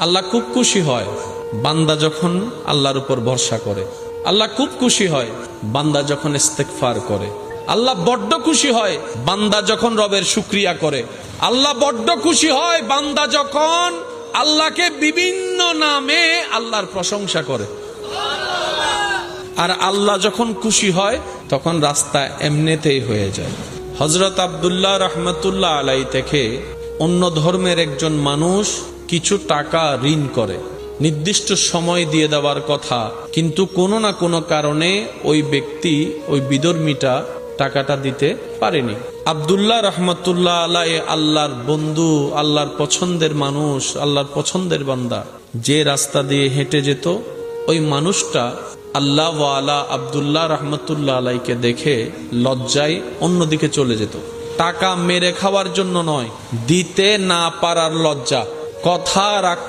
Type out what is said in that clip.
আল্লাহ খুব খুশি হয় বান্দা যখন আল্লাহর উপর ভরসা করে। আল্লাহ খুব খুশি হয় বান্দা যখন ইস্তেগফার করে। আল্লাহ বড্ড খুশি হয় বান্দা যখন রবের শুকরিয়া করে। আল্লাহ বড্ড খুশি হয় বান্দা যখন আল্লাহকে বিভিন্ন নামে আল্লাহর প্রশংসা করে। আর আল্লাহ যখন খুশি হয় তখন রাস্তা এমনিতেই হয়ে যায়। হযরত আব্দুল্লাহ রহমতুল্লাহ আলাই থেকে অন্য ধর্মের একজন মানুষ কিছু টাকা ঋণ করে, নির্দিষ্ট সময় দিয়ে দেওয়ার কথা, কিন্তু কোনো না কোনো কারণে ওই ব্যক্তি, ওই বিধর্মীটা টাকাটা দিতে পারেনি। আব্দুল্লাহ রহমতুল্লাহ আলাই আল্লাহর বন্ধু, আল্লাহর পছন্দের মানুষ, আল্লাহর পছন্দের বান্দা, যে রাস্তা দিয়ে হেঁটে যেত ওই মানুষটা আল্লাহ ওয়ালা আব্দুল্লাহ রহমতুল্লাহ আলাইকে দেখে লজ্জায় অন্যদিকে চলে যেত। টাকা মেরে খাওয়ার জন্য নয়, দিতে না পারার লজ্জা, কথা রাখ